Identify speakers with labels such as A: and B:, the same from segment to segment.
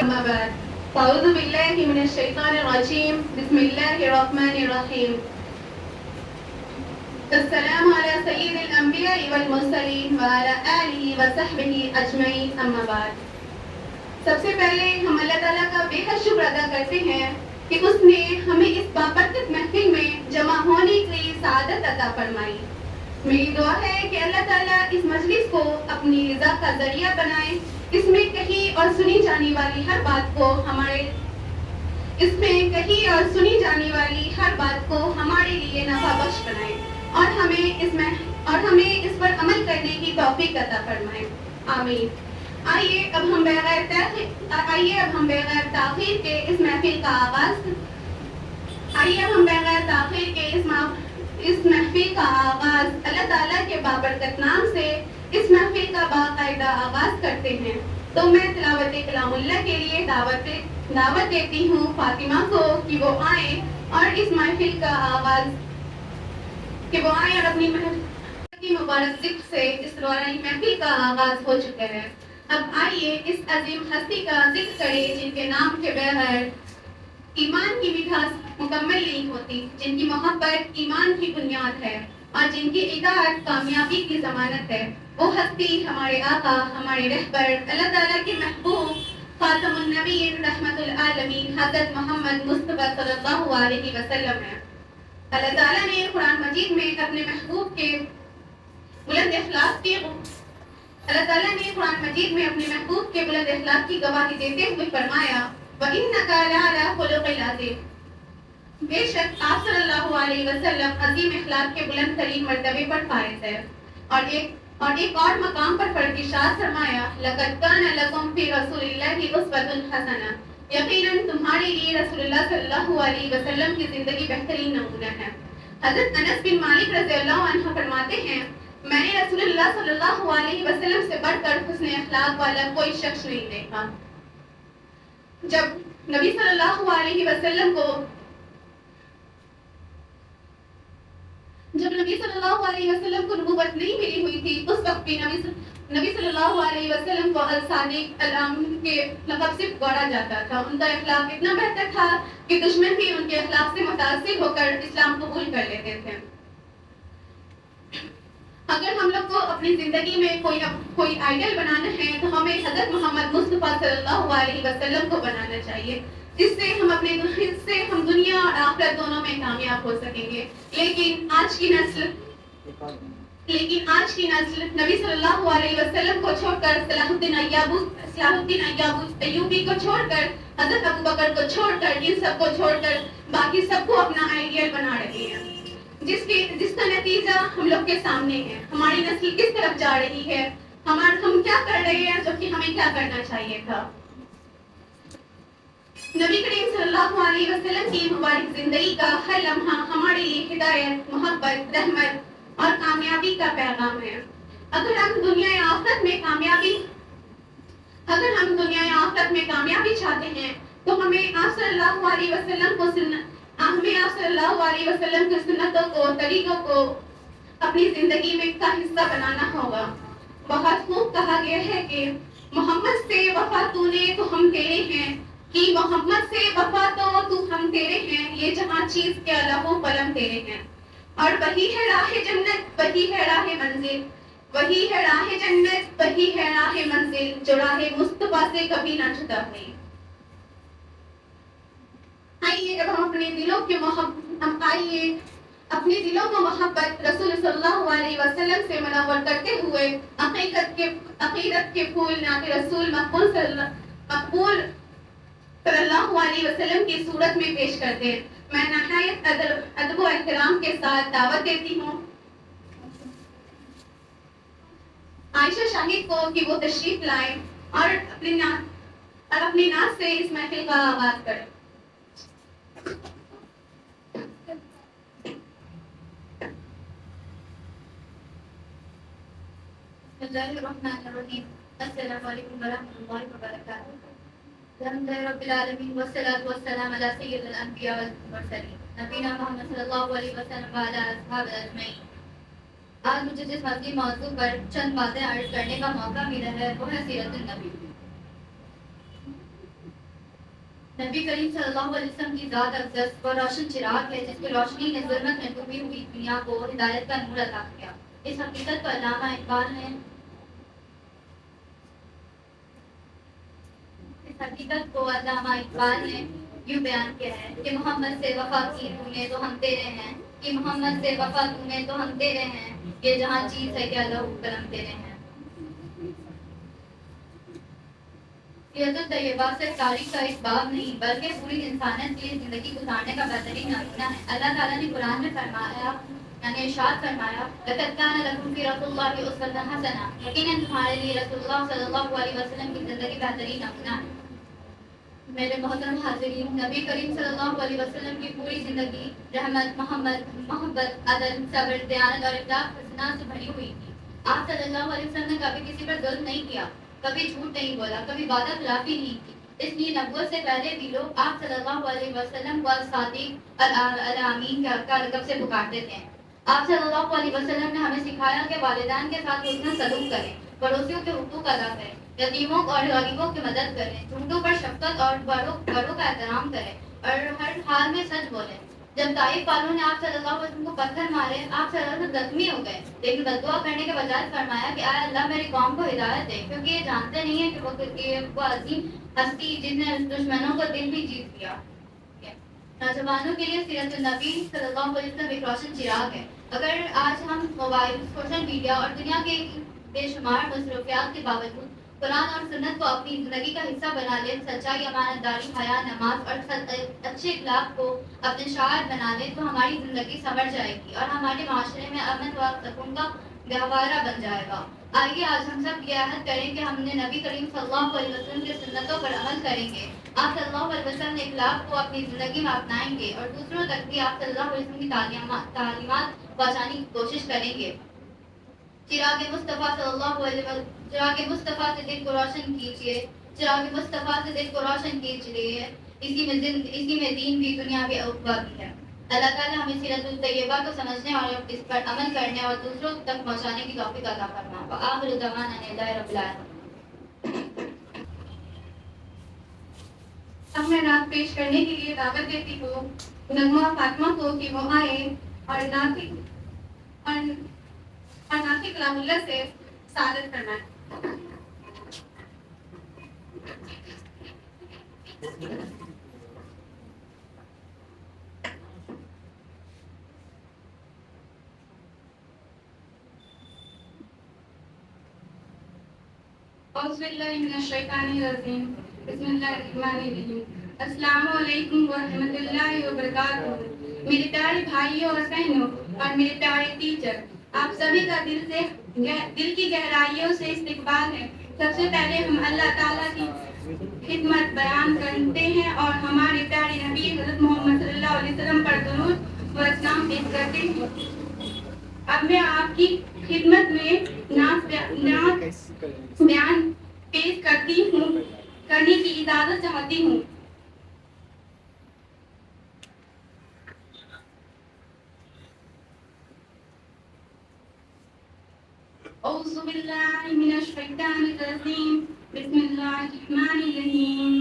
A: أما بعد أعوذ بالله من الشيطان الرجيم بسم الله الرحمن الرحيم السلام على سيد الأنبياء والمرسلين وعلى آله وصحبه أجمعين أما بعد سب سے پہلے ہم اللہ تعالیٰ کا بے حد شکر ادا کرتے ہیں کہ اس نے ہمیں اس بابرکت محفل میں جمع ہونے کے لیے سعادت عطا فرمائی. میری دعا ہے کہ اللہ تعالیٰ اس مجلس کو اپنی رضا کا ذریعہ بنائے. اس میں کہی اور سنی جانے والی ہر بات کو ہمارے لیے نفع بخش بنائے اور ہمیں اس پر عمل کرنے کی توفیق عطا فرمائے. آمین. آئیے اب ہم بغیر تاخیر کے اس محفل کا آغاز اللہ تعالیٰ کے بابرکت نام سے اس محفل کا باقاعدہ آغاز کرتے ہیں. تو میں تلاوت کلام اللہ کے لیے دعوت دیتی ہوں فاطمہ کو کہ وہ آئیں اور اس محفل کا آغاز اور اپنی کی مبارک ذکر سے اس روحانی محفل کا آغاز ہو چکا ہے. اب آئیے اس عظیم ہستی کا ذکر کریں جن کے نام کے بغیر ایمان کی مٹھاس مکمل نہیں ہوتی، جن کی محبت ایمان کی بنیاد ہے اور جن کی اطاعت کامیابی کی ضمانت ہے. وہ ہستی ہمارے آقا، ہمارے رہبر، اللہ تعالیٰ کے محبوب خاتم النبیین رحمت العالمین حضرت محمد مصطفیٰ صلی اللہ علیہ وسلم ہے. اللہ تعالیٰ نے قرآن مجید میں اپنے محبوب کے بلند اخلاق کی گواہی دیتے ہوئے فرمایا وَإِنَّكَ لَعَلَىٰ خُلُقٍ عَظِيمٍ. بے شک آپ صلی اللہ علیہ وسلم عظیم اخلاق کے بلند ترین مرتبے پر فائز ہے. اور ایک اور مقام پر ارشاد فرمایا لَقَدْ كَانَ لَكُمْ فِي رَسُولِ اللَّهِ أُسْوَةٌ حَسَنَةٌ. یقیناً تمہارے لیے رسول اللہ صلی اللہ علیہ وسلم کی زندگی بہترین نمونہ ہے. حضرت انس بن مالک رضی اللہ عنہ فرماتے ہیں میں نے رسول اللہ صلی اللہ علیہ وسلم سے بڑھ کر حسن اخلاق والا کوئی شخص نہیں دیکھا. جب نبی صلی اللہ علیہ وسلم کو نبوت نہیں ملی ہوئی تھی اس وقت بھی نبی صلی اللہ علیہ وسلم کو الصادق الامین کے لقب سے پکارا جاتا تھا. ان کا اخلاق اتنا بہتر تھا کہ دشمن بھی ان کے اخلاق سے متاثر ہو کر اسلام قبول کر لیتے تھے. اگر ہم لوگ کو اپنی زندگی میں کوئی آئیڈل بنانا ہے تو ہمیں حضرت محمد مصطفیٰ صلی اللہ علیہ وسلم کو بنانا چاہیے جس سے ہم دنیا اور آخرت دونوں میں کامیاب ہو سکیں گے. لیکن آج کی نسل نبی صلی اللہ علیہ وسلم کو چھوڑ کر صلاح الدین ایوبی کو چھوڑ کر حضرت ابوبکر کو چھوڑ کر ان سب کو چھوڑ کر باقی سب کو اپنا آئیڈیل بنا رہے ہیں جس کا نتیجہ ہم لوگ کے سامنے ہے. ہماری نسل کس طرف جا رہی ہے، ہم کیا کر رہے ہیں جو کہ ہمیں کیا کرنا چاہیے تھا. نبی کریم صلی اللہ علیہ وسلم کی مبارک زندگی کا ہر لمحہ ہمارے لیے ہدایت، محبت، رحمت اور کامیابی کا پیغام ہے. اگر ہم دنیا آخرت میں کامیابی چاہتے ہیں تو ہمیں آپ صلی اللہ علیہ وسلم کی سنتوں کو، طریقوں کو اپنی زندگی میں کا حصہ بنانا ہوگا. بہت خوب کہا گیا ہے کہ محمد سے وفا تو نے تو ہم تیرے ہیں، کہ محمد سے وفا تو ہم تیرے ہیں، یہ جہاں چیز کے لہو قلم تیرے ہیں. اور وہی ہے راہ جنت، وہی ہے راہ منزل جو راہ مصطفیٰ سے کبھی نہ جدا ہوئی. آئیے اب ہم اپنے دلوں کو محبت رسول صلی اللہ علیہ وسلم سے منور کرتے ہوئے عقیدت کے پھول نعت رسول مقبول صلی اللہ علیہ وسلم کی صورت میں پیش کرتے ہیں. میں نہایت ادب و احترام کے ساتھ دعوت دیتی ہوں عائشہ شاہد کو کہ وہ تشریف لائیں اور اپنی نعت سے اس محفل کا آغاز کریں. بسم اللہ الرحمن الرحیم. السلام علیکم ورحمۃ اللہ وبرکاتہ. الحمدللہ رب العالمین والصلاۃ والسلام علی سید الانبیاء والمرسلین نبینا محمد صلی اللہ علیہ وسلم وعلی اصحاب اجمعین. آج مجھے جس عظیم موضوع پر چند باتیں عرض کرنے کا موقع ملا ہے وہ ہے سیرت النبی.
B: نبی کریم صلی اللہ علیہ وسلم کی ذات اقدس وہ روشن چراغ ہے جس کی روشنی نے ظلمت میں ڈوبی ہوئی دنیا کو ہدایت کا نور عطا کیا. اس حقیقت کو علامہ اقبال نے یوں بیان کیا ہے کہ محمد سے وفا کی تو نے تو ہم تیرے ہیں، کہ محمد سے وفا تو نے تو ہم تیرے ہیں، یہ جہاں چیز ہے کہ اللہ کرم تیرے ہیں. سیرت الطیبہ صرف تاریخ کا ایک باب نہیں بلکہ پوری انسانیت کے لیے زندگی گزارنے کا بہترین نمونہ ہے. اللہ تعالیٰ نے قرآن میں فرمایا یعنی ارشاد فرمایا لَقَدْ كَانَ لَكُمْ فِي رَسُولِ اللَّهِ أُسْوَةٌ حَسَنَةٌ، یقیناً تمہارے لیے رسول اللہ صلی اللہ علیہ وسلم کی زندگی بہترین نمونہ ہے. میرے محترم حاضرین، نبی کریم صلی اللہ علیہ وسلم کی پوری زندگی رحمت، محبت، عدل، صبر، دیانت اور اخلاق حسنات سے بھری ہوئی تھی. آپ صلی اللہ علیہ وسلم نے کبھی کسی پر ظلم نہیں کیا، کبھی جھوٹ نہیں بولا، کبھی وعدہ خلافی نہیں کی. اس لیے نبوت سے پہلے بھی لوگ آپ صلی اللہ علیہ وسلم کو الصادق الامین کا لقب سے پکارتے تھے. آپ صلی اللہ علیہ وسلم نے ہمیں سکھایا کہ والدین کے ساتھ حسن سلوک کریں، پڑوسیوں کے حقوق ادا کریں، یتیموں اور غریبوں کی مدد کریں، جھوٹوں پر شفقت اور بڑوں کا احترام کریں اور ہر حال میں سچ بولیں. جب طائف والوں نے آپ صلی اللہ علیہ وسلم کو پتھر مارے، آپ صلی اللہ علیہ وسلم زخمی ہو گئے، لیکن بددعا کرنے کے بجائے فرمایا کہ اے اللہ میری قوم کو ہدایت دے، کیونکہ یہ جانتے نہیں ہیں کہ وہ عظیم ہستی جس نے دشمنوں کو دل بھی جیت لیا. نوجوانوں کے لیے سیرت النبی صلی اللہ علیہ وسلم ایک روشن چراغ ہے. اگر آج ہم موبائل، سوشل میڈیا اور دنیا کے بے شمار مصروفیات کے باوجود قرآن اور سنت کو اپنی زندگی کا حصہ بنا لیں، سچائی، امانت داری، حیا، نماز اور اچھے اخلاق کو اپنے شعار بنا لیں تو ہماری زندگی سنور جائے گی اور ہمارے معاشرے میں امن و سکون کا گہوارہ بن جائے گا. آئیے آج ہم سب یہ عہد کریں کہ ہم نے نبی کریم صلی اللہ علیہ وسلم کی سنتوں پر عمل کریں گے. آپ صلی اللہ علیہ وسلم کے اخلاق کو اپنی زندگی میں اپنائیں گے اور دوسروں تک بھی آپ صلی اللہ علیہ وسلم کی تعلیمات پہنچانے کی کوشش کریں گے. چراغ مصطفیٰ صلی اللہ علیہ وسلم، چراغ مصطفیٰ سے دل کو روشن کیجیے، چراغ مصطفیٰ سے دل کو روشن کیجیے. اسی میں دین بھی، دنیا بھی، عقبہ بھی ہے. اللہ تعالیٰ ہمیں سیرت الطیبہ کو سمجھنے اور اس پر عمل کرنے اور دوسروں تک پہنچانے کی توفیق عطا فرمائے. وآخر دعوانا ان الحمد للہ رب العالمین.
A: اب میں نعت پیش کرنے کے لیے دعوت دیتی ہوں نغمہ فاطمہ کو کہ وہ آئے اور ناطق کلام اللہ سے سعادت فرمائیں. اعوذ باللہ من الشیطان الرجیم، بسم اللہ الرحمن الرحیم. السلام علیکم ورحمۃ اللہ وبرکاتہ. میرے پیارے بھائیوں اور بہنوں اور میرے پیارے ٹیچر، آپ سبھی کا دل کی گہرائیوں سے استقبال ہے. سب سے پہلے ہم اللہ تعالیٰ کی خدمت بیان کرتے ہیں اور ہمارے پیارے نبی حضرت محمد صلی اللہ علیہ وسلم پر درود و اسلام پیش کرتے ہیں. اب میں آپ کی خدمت میں نعت بیان پیش کرنے کی اجازت چاہتی ہوں. اعوذ باللہ من الشیطان الرجیم، بسم اللہ الرحمن الرحیم.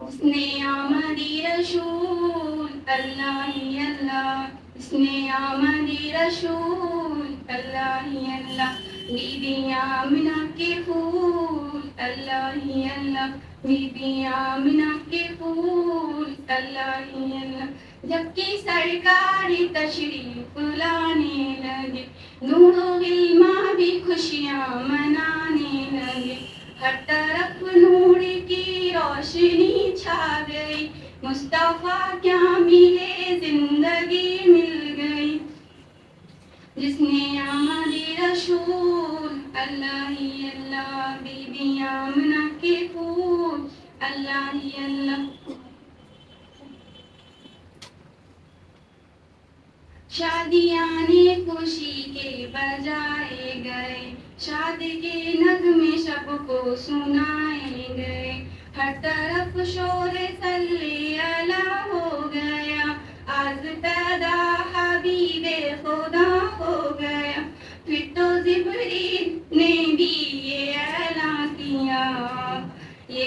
A: حسن آمدی رسول اللہ ہی اللہ، حسن آمدی رسول اللہ ہی اللہ، بی بی آمنہ کے پھول اللہ ہی اللہ، بی بی آمنہ کے پھول اللہ ہی اللہ. جبکہ سرکار تشریف لانے لگے، نور و غلما بھی خوشیاں منانے لگے. ہر طرف نور کی روشنی چھا گئی، مصطفیٰ کیا ملے زندگی مل گئی. جس نے آمد رسول اللہ ہی اللہ، بی بی آمنہ کے پھول اللہ ہی اللہ. شادیانے خوشی کے بجائے گئے، شاد کے نغمے سب کو سنائے گئے. ہر طرف شور صلی اللہ ہو گیا، آج پیدا حبیب خدا ہو گیا. پھر تو جبریل نے بھی یہ اعلان کیا، یہ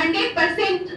A: 100%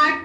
A: 8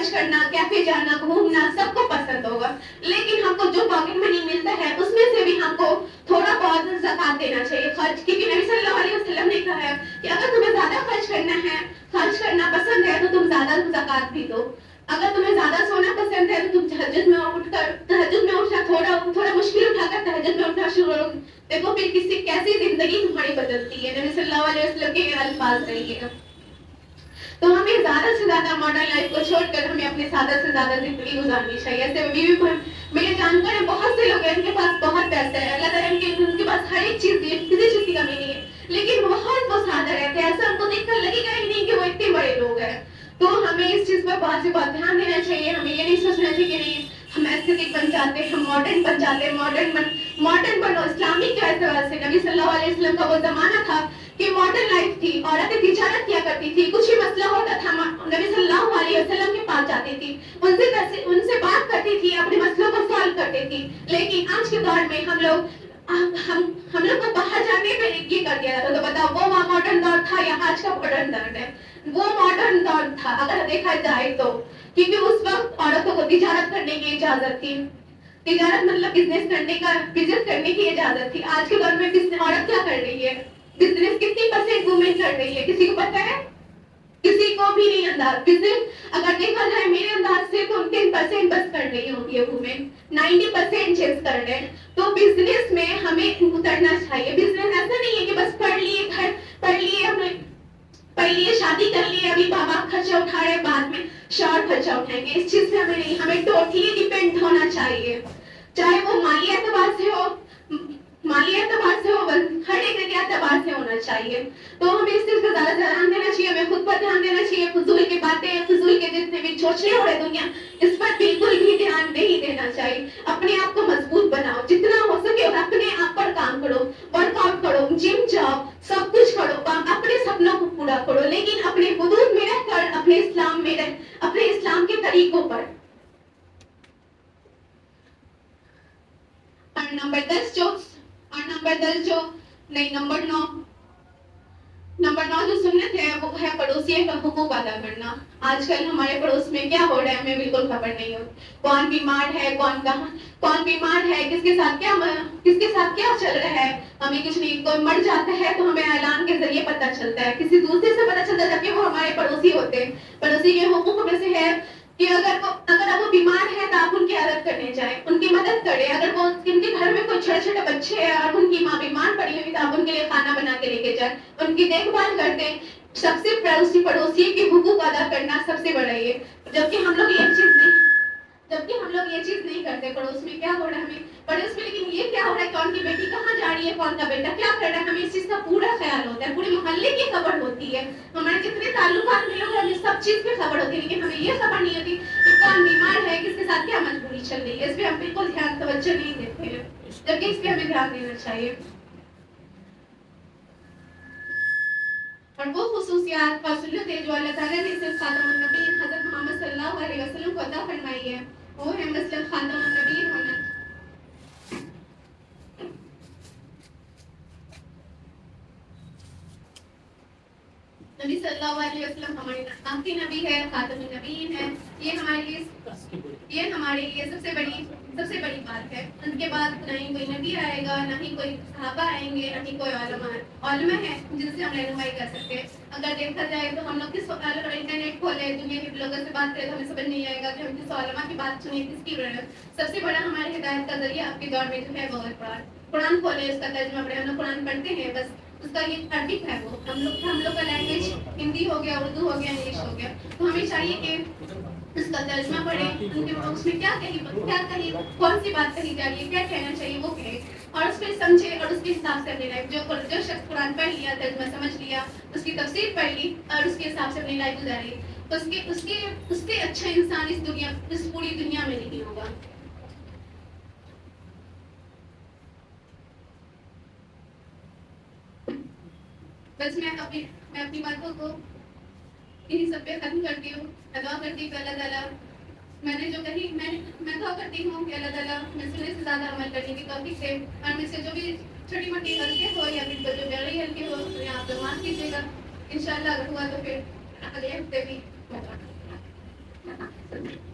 A: خرچ کرنا, کیفے جانا, گھومنا سب کو پسند ہوگا, لیکن ہم کو جو پاکٹ منی ملتا ہے اس میں سے بھی ہم کو تھوڑا بہت زکات دینا چاہیے خرچ, کیونکہ نبی صلی اللہ علیہ وسلم نے کہا ہے کہ اگر تمہیں زیادہ خرچ کرنا پسند ہے تو تم زیادہ زکات بھی دو. اگر تمہیں زیادہ سونا پسند ہے تو تم تہجد میں اٹھنا تھوڑا مشکل اٹھا کر تہجد میں اٹھنا شروع کرو. دیکھو پھر کیسی زندگی تمہاری بدلتی ہے. نبی صلی اللہ علیہ وسلم کے یہ الفاظ رہی ہے. تو ہمیں زیادہ سے زیادہ ماڈرن لائف کو چھوڑ کر ہمیں اپنے زیادہ سے زیادہ زندگی گزارنی چاہیے. ایسے میرے جانکار ہیں بہت سے لوگ ہیں, ان کے پاس بہت پیسہ ہے, اللہ تعالیٰ ان کے پاس ہر ایک چیز ہے, کسی چیز کی کمی نہیں ہے, لیکن بہت وہ سادہ رہتے ہیں. ایسا ان کو دیکھ کر لگے گا ہی نہیں کہ وہ اتنے بڑے لوگ ہیں. تو ہمیں اس چیز پر بہت سے بہت دھیان دینا چاہیے. ہمیں یہ نہیں سوچنا چاہیے کہ نہیں ہم ایسٹھیٹک بن جاتے, ہم ماڈرن بن جاتے, ماڈرن بنو, اسلامک کے اعتبار سے. نبی صلی اللہ علیہ وسلم کا وہ زمانہ تھا کہ ماڈرن لائف تھی, عورتیں تجارت کیا کرتی تھی, کچھ بھی مسئلہ ہوتا تھا نبی صلی اللہ علیہ وسلم کے پاس جاتی تھی, ان سے بات کرتی تھی, اپنے مسئلوں کو سالو کرتی تھی. لیکن آج کے دور میں ہم لوگ کو باہر جانے پہ یہ کر دیا جاتا. تو بتاؤ وہ ماڈرن دور تھا یا آج کا ماڈرن دور ہے؟ وہ ماڈرن دور تھا اگر دیکھا جائے تو, کیونکہ اس وقت عورتوں کو تجارت کرنے کی اجازت تھی. تجارت مطلب بزنس کرنے کی اجازت تھی. آج کے دور میں عورت کیا کر رہی ہے؟ بزنس کتنی % وومن کر رہی ہے, کسی کو پتا ہے؟ کسی کو بھی نہیں انداز. بزنس اگر دیکھا جائے میرے انداز سے تو 10% بس کر رہی ہوتی ہے وومن, 90% جینٹس کر رہے ہیں. تو بزنس میں ہمیں اترنا چاہیے. بزنس ایسا نہیں ہے کہ بس پڑھ لیے شادی کر لیے, ابھی بابا خرچہ اٹھا رہے, بعد میں شوہر خرچہ اٹھائیں گے. اس چیز سے ہمیں نہیں, ہمیں ٹوٹلی ڈیپینڈ ہونا چاہیے, چاہے وہ مالی اعتبار سے ہو, ہر ایک کے اعتبار سے ہونا چاہیے. تو ہمیں اس چیز پہ زیادہ دھیان دینا چاہیے, ہمیں خود پر دھیان دینا چاہیے. فضول کی باتیں, فضول کے جتنے بھی چوچلے ہو رہے دنیا, اس پر بالکل بھی دھیان نہیں دینا چاہیے. اپنے آپ کو مضبوط بناؤ, جتنا ہو سکے اپنے آپ پر کام کرو, ورک آؤٹ کرو, جم جاؤ, سب کچھ کرو, اپنے سپنوں کو پورا کرو, لیکن اپنے حدود میں رہ کر, اپنے اسلام کے طریقوں پر. اور نمبر 9 جو سنت ہے وہ ہے پڑوسیوں کا حقوق ادا کرنا. آج کل ہمارے پڑوس میں کیا ہو رہا ہے ہمیں بالکل خبر نہیں ہو. کون بیمار ہے, کون بیمار ہے, کس کے ساتھ کیا چل رہا ہے, ہمیں کچھ نہیں. کوئی مر جاتا ہے تو ہمیں اعلان کے ذریعے پتہ چلتا ہے, کسی دوسرے سے پتہ چلتا ہے, جبکہ وہ ہمارے پڑوسی ہوتے ہیں. پڑوسی کے حقوق میں سے ہے کہ اگر وہ بیمار ہے تو آپ ان کی عادت کرنے جائیں, ان کی مدد کریں. اگر وہ ان کے گھر میں کوئی چھوٹے بچے ہیں اور ان کی ماں بیمار پڑی ہوئی تو آپ ان کے لیے کھانا بنا کے لے کے جائیں, ان کی دیکھ بھال کرتے ہیں. سب سے پڑوسی کے حقوق ادا کرنا سب سے بڑا یہ, جبکہ ہم لوگ یہ چیز نہیں کرتے. پڑوس میں کیا ہو رہا ہے ہمیں پڑوس میں, لیکن یہ کیا ہو رہا ہے, کون کی بیٹی کہاں جا رہی ہے, کون کا بیٹا کیا کر رہا ہے, ہمیں اس چیز کا پورا خیال ہوتا ہے. پورے محلے کی خبر ہوتی ہے, ہمارے جتنے تعلقات میں لوگ ہیں ہمیں سب چیز کی خبر ہوتی ہے, لیکن ہمیں یہ خبر نہیں ہوتی کہ کون بیمار ہے, کس کے ساتھ کیا مجبوری چل رہی ہے. اس پہ ہم بالکل توجہ نہیں دیتے ہیں, جبکہ اس پہ ہمیں دھیان دینا چاہیے. اور وہ خصوصیات اور سنتیں جو اللہ تعالیٰ نے صرف خاتم النبی حضرت محمد صلی اللہ علیہ وسلم کو عطا فرمائی ہے, وہ ہے مثلا خاتم النبی ہونا. نبی صلی اللہ علیہ وسلم ہمارے آخری نبی ہے, خاتم النبیین ہے. یہ ہمارے لیے سب سے بڑی بات ہے. ان کے بعد نہ ہی کوئی نبی آئے گا, نہ ہی کوئی صحابہ آئیں گے, نہ ہی کوئی علماء ہیں جن سے ہم رہنمائی کر سکتے ہیں. اگر دیکھا جائے تو ہم لوگ کس انٹرنیٹ کھولے, دنیا کے لوگوں سے بات کریں تو ہمیں سمجھ نہیں آئے گا کہ ہم کس علماء کی بات سنیں, کس کی سب سے بڑا ہمارے ہدایت کا ذریعہ اب کے دور میں جو ہے وہ ہے قرآن کھولے, اس کا ترجمہ پڑھیں. ہم لوگ قرآن پڑھتے ہیں, بس اس کا یہ عربک ہے, وہ ہم لوگ کا لینگویج ہندی ہو گیا, اردو ہو گیا, انگلش ہو گیا. تو ہمیں چاہیے کہ اس کا ترجمہ پڑھیں, اس میں کیا کہیں کون سی بات کہی جا رہی ہے, کیا کہنا چاہیے وہ کہے, اور اس پہ سمجھے اور اس کے حساب سے اپنی لائف, جو شخص قرآن پڑھ لیا, ترجمہ سمجھ لیا, اس کی تفسیر پڑھ لی اور اس کے حساب سے اپنی لائف گزاری, اس سے اچھا انسان اس پوری دنیا میں نہیں ہوگا. بس میں اپنی باتوں کو انہی سب پہ ختم کرتی ہوں. دعا کرتی ہوں کہ اللہ تعالیٰ میں نے جو کہی, میں دعا کرتی ہوں کہ اللہ تعالیٰ میں سننے سے زیادہ عمل کرنے کی توفیق دے, اور مجھ سے جو بھی چھوٹی موٹی غلطی ہو یا پھر جو بڑی غلطی ہو تو آپ لوگ معاف کیجیے گا. انشاءاللہ اگر ہوا تو پھر اگلے ہفتے بھی ہوگا.
C: Thank you.